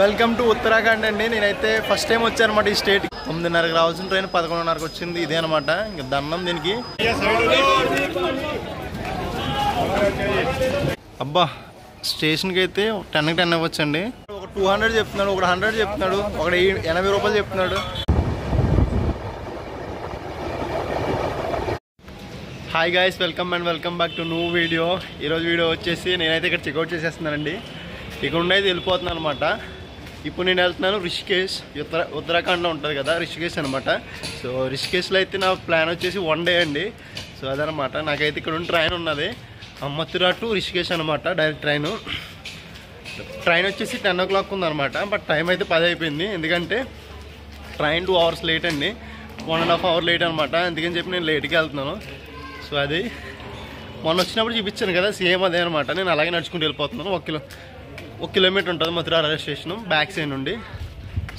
Welcome to Uttarakhand అండి. నేనైతే first time వచ్చానమాట ఈ స్టేట్. 9:30కి రావాల్సిన ట్రైన్ 11:30కి వచ్చింది. ఇదే అనమాట ఇంకా దండం దీనికి. అబ్బా స్టేషన్కి అయితే 10కి 10 అవ్వచ్చండి. ఒక 200 చెప్తున్నాడు, ఒక 100 చెప్తున్నాడు, ఒక 80 రూపాయలు చెప్తున్నాడు. Hi guys, welcome back to new video. ఈరోజు వీడియో వచ్చేసి నేనైతే ఇక్కడ చెక్అవుట్ చేసేస్తున్నానండి. ఇక్కడ ఉండేది వెళ్ళిపోతున్నాను అనమాట. ఇప్పుడు నేను వెళ్తున్నాను రిషికేష్. ఉత్తరాఖండ్లో ఉంటుంది కదా రిషికేష్ అనమాట. సో రిషికేష్లో అయితే నా ప్లాన్ వచ్చేసి 1 డే అండి. సో అదనమాట. నాకైతే ఇక్కడ ఉన్న ట్రైన్ ఉన్నది మథురా టు రిషికేష్ అనమాట. డైరెక్ట్ ట్రైన్ వచ్చేసి 10 o'clock ఉందనమాట. బట్ టైం అయితే 10 అయిపోయింది. ఎందుకంటే ట్రైన్ 2 hours లేట్ అండి, 1.5 hour లేట్ అనమాట. అందుకని చెప్పి నేను లేట్గా వెళ్తున్నాను. సో అది మొన్న వచ్చినప్పుడు చూపించాను కదా, సేమ్ అదే అనమాట. నేను అలాగే నడుచుకుంటూ వెళ్ళిపోతున్నాను. 1 కిలోమీటర్ ఉంటుంది Mathura railway station back side నుండి.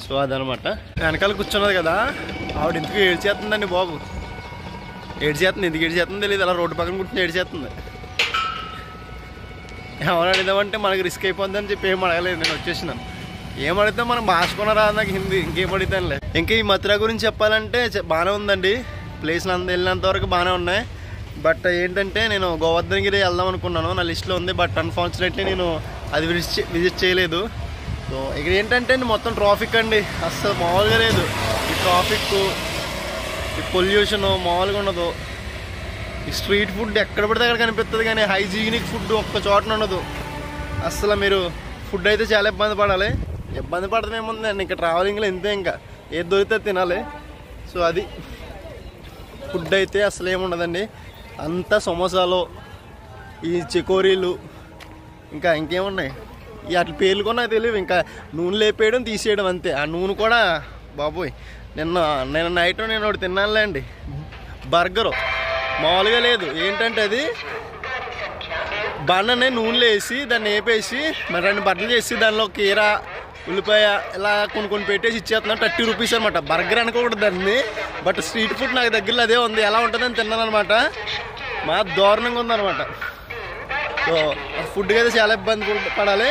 సో అదనమాట. వెనకాల కూర్చున్నది కదా ఆవిడ ఎందుకు ఏడ్చేస్తుందండి బాబు. ఏడ్చేస్తుంది, ఎందుకు ఏడ్చేస్తుందో తెలియదు. అలా రోడ్డు పక్కన కూర్చొని ఏడ్చేస్తుంది. ఏమని అడిదామంటే మనకి రిస్క్ అయిపోద్ది అని చెప్పి ఏం అడగలేదు. నేను వచ్చేసినాను. ఏం అడిగితే మనం భాష కొనరా నాకు హిందీ, ఇంకేం అడుగుతానులే. ఇంకా ఈ మథురా గురించి చెప్పాలంటే బాగానే ఉందండి. ప్లేస్లు వెళ్ళినంత వరకు బాగానే ఉన్నాయి. బట్ ఏంటంటే నేను గోవర్ధనగిరి వెళ్దాం అనుకున్నాను, నా లిస్ట్లో ఉంది. బట్ అన్ఫార్చునేట్లీ నేను అది విజిట్ చేయలేదు. సో ఇక్కడ ఏంటంటే మొత్తం ట్రాఫిక్ అండి, అస్సలు మామూలుగా లేదు. ఈ ట్రాఫిక్, ఈ పొల్యూషన్ మామూలుగా ఉండదు. ఈ స్ట్రీట్ ఫుడ్ ఎక్కడ పడితే అక్కడ కనిపిస్తుంది, కానీ హైజీనిక్ ఫుడ్ ఒక్క చోటన ఉండదు. అస్సలు మీరు ఫుడ్ అయితే చాలా ఇబ్బంది పడాలి. ఇబ్బంది పడటం ఏముందండి, ఇంకా ట్రావెలింగ్లో ఎంతే, ఇంకా ఏది దొరికితే తినాలి. సో అది ఫుడ్ అయితే అసలు ఏముండదండి. అంతా సమోసాలు, ఈ చెకోరీలు, ఇంకా ఇంకేమున్నాయి అట్ల పేర్లు కూడా నాకు తెలియదు. ఇంకా నూనె లేపేయడం తీసేయడం అంతే. ఆ నూనె కూడా బాబోయ్, నిన్న నైట్ నేను ఒకటి తిన్నానులే అండి, బర్గరు మామూలుగా లేదు. ఏంటంటే అది బన్ననే నూనెలో వేసి దాన్ని వేపేసి మరి 2 బట్టలు చేసి దానిలో కీరా, ఉల్లిపాయ ఇలా కొన్ని పెట్టేసి ఇచ్చేస్తున్నాను. 30 rupees అనమాట. బర్గర్ అనుకోకూడదు దాన్ని, బట్ స్ట్రీట్ ఫుడ్ నాకు దగ్గరలో అదే ఉంది. ఎలా ఉంటుందని తిన్నాను అనమాట. మా దారుణంగా ఉందనమాట. సో ఫుడ్కి అయితే చాలా ఇబ్బంది పడాలి.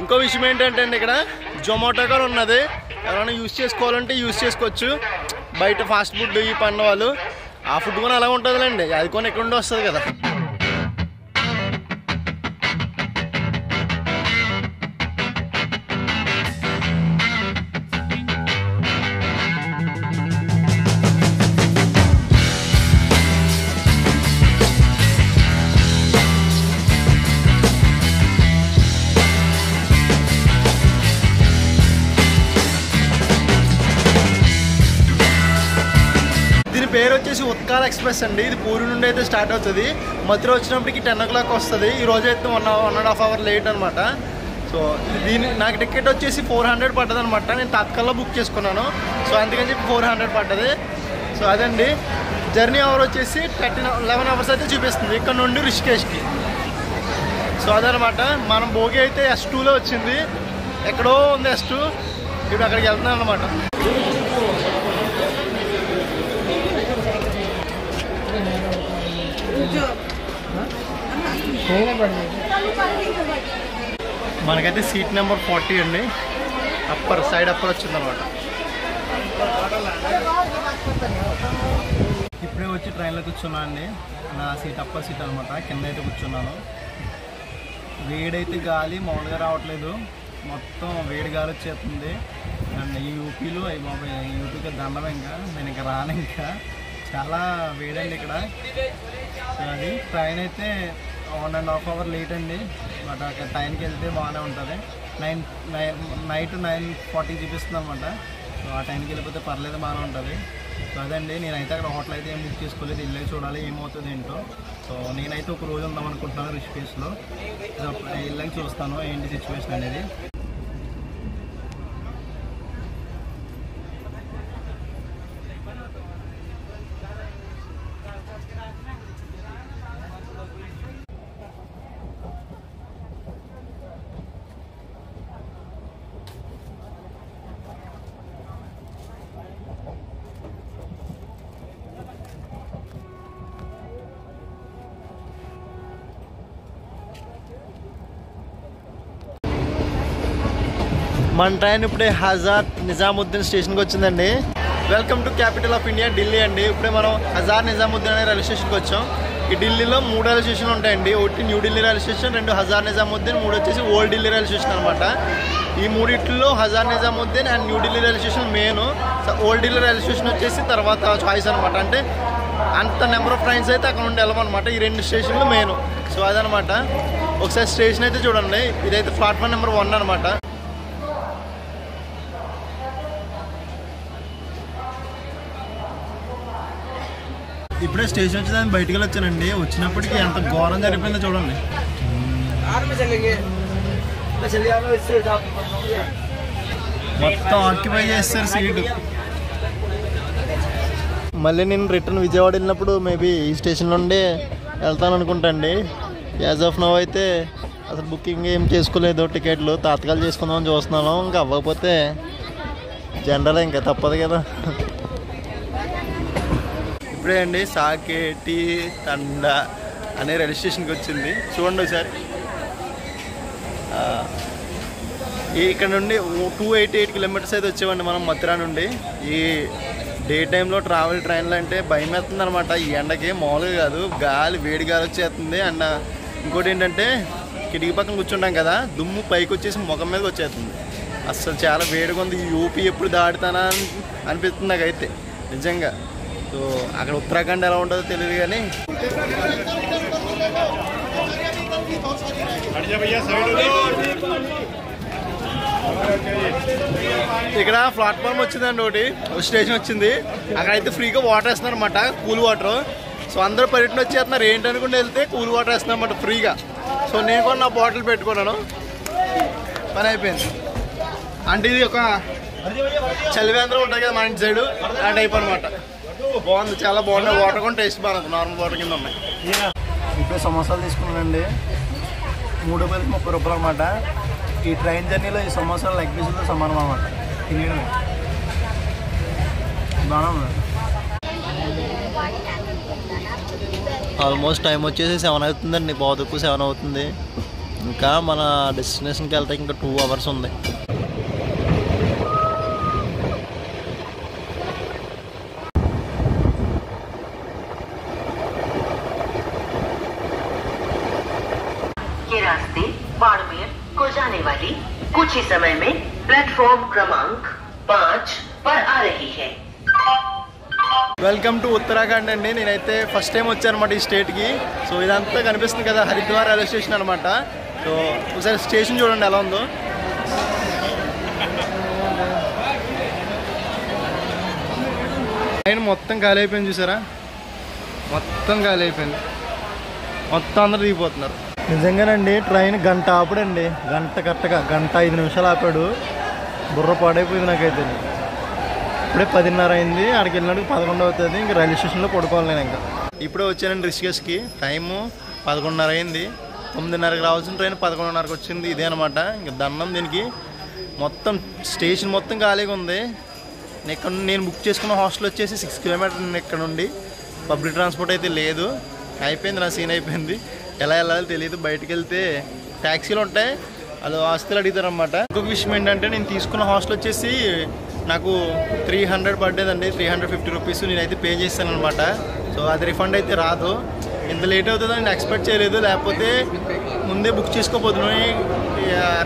ఇంకో విషయం ఏంటంటే అండి, ఇక్కడ జొమాటో కూడా ఉన్నది. ఎవరైనా యూజ్ చేసుకోవాలంటే యూజ్ చేసుకోవచ్చు. బయట ఫాస్ట్ ఫుడ్ ఈ పన్న వాళ్ళు ఆ ఫుడ్ కూడా అలా ఉంటుందిలేండి. అది కొన్ని ఎక్కడ ఉండి వస్తుంది కదా. పేరు వచ్చేసి ఉత్కాల్ ఎక్స్ప్రెస్ అండి. ఇది పూరి నుండి అయితే స్టార్ట్ అవుతుంది. మథురా వచ్చినప్పటికి 10 o'clock వస్తుంది. ఈ రోజు అయితే 1.5 hour లేట్ అనమాట. సో నాకు టికెట్ వచ్చేసి 400 పడ్డది అనమాట. నేను తత్కాల్లో బుక్ చేసుకున్నాను. సో అందుకని చెప్పి 400 పడ్డది. సో అదండి జర్నీ అవర్ వచ్చేసి 11 hours అయితే చూపిస్తుంది ఇక్కడ నుండి రిషికేష్కి. సో అదనమాట. మనం భోగి అయితే S2లో వచ్చింది, ఎక్కడో ఉంది S2. ఇప్పుడు అక్కడికి వెళ్తున్నాను అనమాట. మనకైతే సీట్ నెంబర్ 40 అండి. సైడ్ అప్పర్ వచ్చిందనమాట. ఇప్పుడే వచ్చి ట్రైన్లో కూర్చున్నాను అండి. నా సీట్ అప్పర్ సీట్ అనమాట. కింద అయితే కూర్చున్నాను. వేడైతే గాలి మామూలుగా రావట్లేదు, మొత్తం వేడి గాలి వచ్చేస్తుంది. అండ్ ఈ యూపీలో యూపీకి దండం, ఇంకా నేను ఇంకా రాను. ఇంకా చాలా వేడండి ఇక్కడ. సో అది ట్రైన్ అయితే 1.5 hour లేట్ అండి. బట్ అక్కడ టైంకి వెళ్తే బాగానే ఉంటుంది. నైట్ 9:40 చూపిస్తుంది అనమాట. సో ఆ టైంకి వెళ్ళిపోతే పర్లేదు, బాగానే ఉంటుంది. సో అదండి. నేనైతే అక్కడ హోటల్ అయితే ఏం బుక్ చేసుకోలేదు. ఇల్లే చూడాలి ఏమవుతుంది ఏంటో. సో నేనైతే ఒక రోజు ఉందాం అనుకుంటున్నాను రిషికేష్లో. ఇల్లకి చూస్తాను ఏంటి సిచ్యువేషన్ అనేది. మన ట్రైన్ ఇప్పుడే హజార్ నిజాముద్దీన్ స్టేషన్కి వచ్చిందండి. Welcome to capital of India Delhi అండి. ఇప్పుడే మనం హజార్ నిజాముద్దీన్ అనే రైల్వే స్టేషన్కి వచ్చాం. ఈ ఢిల్లీలో 3 రైల్వే స్టేషన్లు ఉంటాయండి. ఒకటి new Delhi railway station, 2 Hazrat Nizamuddin, 3 వచ్చేసి ఓల్డ్ ఢిల్లీ రైల్వే స్టేషన్ అనమాట. ఈ మూడిట్లో Hazrat Nizamuddin and new Delhi railway station main. Old Delhi railway station వచ్చేసి తర్వాత చాయిస్ అనమాట. అంటే అంత నెంబర్ ఆఫ్ ట్రైన్స్ అయితే అక్కడ నుండి వెళ్ళమన్నమాట. ఈ 2 స్టేషన్లు మెయిన్. సో అదనమాట. ఒకసారి స్టేషన్ అయితే చూడండి. ఇదైతే ప్లాట్ఫామ్ నెంబర్ 1 అనమాట. ఇప్పుడే స్టేషన్ వచ్చేదాన్ని బయటికి వచ్చానండి. వచ్చినప్పటికీ ఎంత ఘోరం జరిగిపోయిందో చూడండి. మొత్తం ఆక్యుపై చేస్తారు సీటు. మళ్ళీ నేను రిటర్న్ విజయవాడ వెళ్ళినప్పుడు మేబీ ఈ స్టేషన్ నుండి వెళ్తాను అనుకుంటా అండి. యాజ్ ఆఫ్ నవ్ అయితే అసలు బుకింగ్ ఏం చేసుకోలేదు. టికెట్లు తాత్కాలు చేసుకుందామని చూస్తున్నాను. ఇంకా అవ్వకపోతే జనరల్ ఇంకా తప్పదు కదా. ఇప్పుడే అండి సాకేటి తండా అనే రైల్వే స్టేషన్కి వచ్చింది. చూడండి ఒకసారి. ఇక్కడ నుండి 288 కిలోమీటర్స్ అయితే వచ్చేవండి మనం మథురా నుండి. ఈ డే టైంలో ట్రావెల్ ట్రైన్లు అంటే భయం వేస్తుంది అనమాట. ఈ ఎండకి మామూలుగా కాదు, గాలి వేడి గాలి వచ్చేస్తుంది. అండ్ ఇంకోటి ఏంటంటే కిటికీ పక్కన కూర్చుంటాం కదా, దుమ్ము పైకి వచ్చేసి ముఖం మీదకి వచ్చేస్తుంది. అసలు చాలా వేడిగా ఉంది. యూపీ ఎప్పుడు దాటుతానా అనిపిస్తుంది నాకైతే నిజంగా. సో అక్కడ ఉత్తరాఖండ్ ఎలా ఉంటుందో తెలియదు కానీ ఇక్కడ ప్లాట్ఫామ్ వచ్చిందండి. ఒకటి స్టేషన్ వచ్చింది. అక్కడైతే ఫ్రీగా వాటర్ వేస్తున్నారు అనమాట, కూల్ వాటర్. సో అందరూ పర్యటన వచ్చేస్తున్నారు. ఏంటనుకుంటే వెళ్తే కూల్ వాటర్ వేస్తున్నారు అన్నమాట ఫ్రీగా. సో నేను కూడా నా బాటిల్ పెట్టుకున్నాను. పని అయిపోయింది. అంటే ఇది ఒక చలివేంద్రం ఉంటుంది కదా మన ఇంటి సైడు, ఆ టైప్ అనమాట. బాగుంది, చాలా బాగున్నాయి. వాటర్ కూడా టేస్ట్ బాగుంది, నార్మల్ వాటర్ కింద ఉన్నాయి. ఇప్పుడు సమోసాలు తీసుకున్నానండి. 3 రూపాయలకి 30 రూపాయలు అనమాట. ఈ ట్రైన్ జర్నీలో ఈ సమోసాలు లెగ్ పీసులతో సమానం అన్నమాట. తినేయడమే బాగుంది. ఆల్మోస్ట్ టైం వచ్చేసి 7 అవుతుందండి. బాగా 7 అవుతుంది. ఇంకా మన డెస్టినేషన్కి వెళ్తే ఇంకా 2 అవర్స్ ఉంది. रास्ते बाड़मेर को जाने वाली कुछ ही समय में प्लेटफॉर्म क्रमांक 5 पर आ रही है. వెల్కమ్ టు ఉత్తరాఖండ్ అండి. నేనైతే ఫస్ట్ టైం వచ్చాను అనమాట ఈ స్టేట్కి. సో ఇదంతా కనిపిస్తుంది కదా హరిద్వార్ రైల్వే స్టేషన్ అనమాట. సో ఒకసారి స్టేషన్ చూడండి ఎలా ఉందో. ట్రైన్ మొత్తం ఖాళీ అయిపోయింది చూసారా. మొత్తం ఖాళీ అయిపోయింది. మొత్తం అందరూ దిగిపోతున్నారు. నిజంగానండి ట్రైన్ గంట ఆపడండి. కరెక్ట్గా 1:05 నిమిషాలు ఆపాడు. బుర్ర పాడైపోయింది నాకైతే. ఇప్పుడే 10:30 అయింది. అక్కడికి వెళ్ళినప్పుడు 11 అవుతుంది. ఇంకా రైల్వే స్టేషన్లో పడుకోవాలి నేను. ఇంకా ఇప్పుడే వచ్చానండి రిషికేష్కి. టైము 11:30 అయింది. 9:30కి రావాల్సిన ట్రైన్ 11:30కి వచ్చింది. ఇదే అనమాట. ఇంకా దండం దీనికి. మొత్తం స్టేషన్ మొత్తం ఖాళీగా ఉంది. నేను బుక్ చేసుకున్న హాస్టల్ వచ్చేసి 6 కిలోమీటర్లు ఇక్కడ నుండి. పబ్లిక్ ట్రాన్స్పోర్ట్ అయితే లేదు. అయిపోయింది, నా సీన్ అయిపోయింది. ఎలా వెళ్ళాలో తెలియదు. బయటకు వెళ్తే ట్యాక్సీలు ఉంటాయి, అది ఆస్తులు అడుగుతారనమాట. ఇంకొక విషయం ఏంటంటే నేను తీసుకున్న హాస్టల్ వచ్చేసి నాకు 300 పడ్డేదండి. 350 రూపీస్ నేనైతే పే చేస్తాను అనమాట. సో అది రిఫండ్ అయితే రాదు. ఇంత లేట్ అవుతుందని నేను ఎక్స్పెక్ట్ చేయలేదు. లేకపోతే ముందే బుక్ చేసుకోపోతున్నాను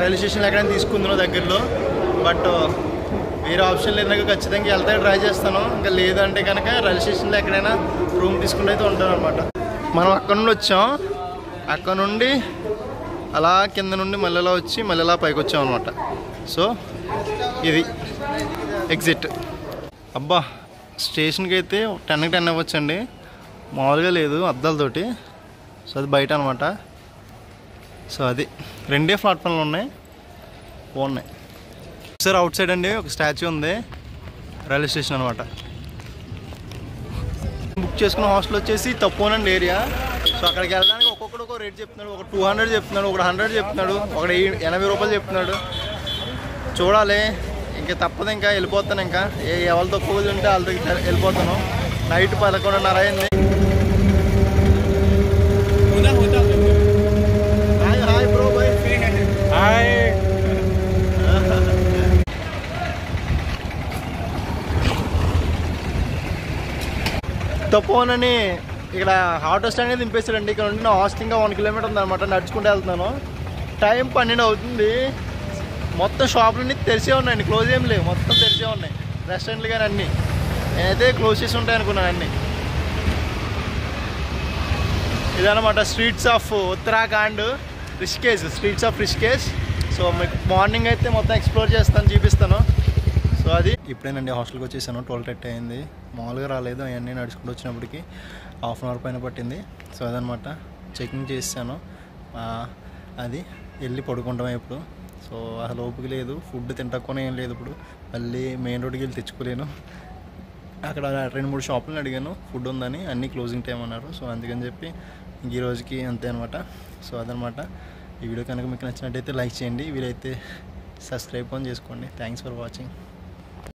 రైల్వే స్టేషన్లో ఎక్కడైనా తీసుకుందాను దగ్గరలో. బట్ వేరే ఆప్షన్ లేదు నాకు. ఖచ్చితంగా వెళ్తే ట్రై చేస్తాను. ఇంకా లేదంటే కనుక రైల్వే స్టేషన్లో ఎక్కడైనా రూమ్ తీసుకుంటే అయితే ఉంటాను అనమాట. మనం అక్కడ నుండి వచ్చాం. అక్కడ నుండి అలా కింద నుండి మళ్ళీ అలా వచ్చి మళ్ళీ అలా పైకి వచ్చాం అనమాట. సో ఇది ఎగ్జిట్. అబ్బా స్టేషన్కి అయితే 10కి 10 అవ్వచ్చండి. మామూలుగా లేదు అద్దాలతోటి. సో అది బయట అనమాట. సో అది 2 ప్లాట్ఫామ్లు ఉన్నాయి. సార్ అవుట్ సైడ్ అండి ఒక స్టాచ్యూ ఉంది. రైల్వే స్టేషన్ అనమాట. బుక్ చేసుకున్న హాస్టల్ వచ్చేసి తక్కువనండి ఏరియా. సో అక్కడికి వెళ్ళడానికి ఒక్కొక్కడు ఒక రేట్ చెప్తున్నాడు. ఒక 200 చెప్తున్నాడు, ఒక 100 చెప్తున్నాడు, ఒక 80 రూపాయలు చెప్తున్నాడు. చూడాలి, ఇంకా తప్పదు. ఇంకా వెళ్ళిపోతాను. ఇంకా ఎవరు తక్కువ ఉంటే వాళ్ళ దగ్గర వెళ్ళిపోతాను. నైట్ 11:30 అయింది. Hi bro, bye. హాయ్ ఉత్తపోన్ అని ఇక్కడ ఆటో స్టాండ్ అనేది దింపేశాడండి. ఇక్కడ నుండి నా హాస్టల్ ఇంకా 1 కిలోమీటర్ ఉందన్నమాట, నడుచుకుంటూ వెళ్తున్నాను. టైం 12 అవుతుంది. మొత్తం షాపులన్నీ తెరిచే ఉన్నాయండి, క్లోజ్ ఏం లేవు, మొత్తం తెరిచే ఉన్నాయి. రెస్టారెంట్లు కానీ అన్నీ నేనైతే క్లోజ్ చేసి ఉంటాయి అనుకున్నాను అన్నీ. ఇదన్నమాట streets of Uttarakhand, Rishikesh, streets of Rishikesh. So మీకు మార్నింగ్ అయితే మొత్తం ఎక్స్ప్లోర్ చేస్తాను, చూపిస్తాను. సో అది ఇప్పుడేనండి హాస్టల్కి వచ్చేసాను. 12:30 అయింది. మామూలుగా రాలేదు, అవన్నీ నడుచుకుంటూ వచ్చినప్పటికి హాఫ్ అన్ అవర్ పైన పట్టింది. సో అదనమాట చెకింగ్ చేసాను. అది వెళ్ళి పడుకుంటాం ఇప్పుడు. సో అసలు ఓపిక లేదు, ఫుడ్ తింటక్కునే ఏం లేదు. ఇప్పుడు మళ్ళీ మెయిన్ రోడ్కి వెళ్ళి తెచ్చుకోలేను. అక్కడ 2-3 షాపులను అడిగాను ఫుడ్ ఉందని, అన్నీ క్లోజింగ్ టైం అన్నారు. సో అందుకని చెప్పి ఈ రోజుకి అంతే అనమాట. సో అదనమాట. ఈ వీడియో కనుక మీకు నచ్చినట్టయితే లైక్ చేయండి, వీలైతే సబ్స్క్రైబ్ చేసుకోండి. Thanks for watching.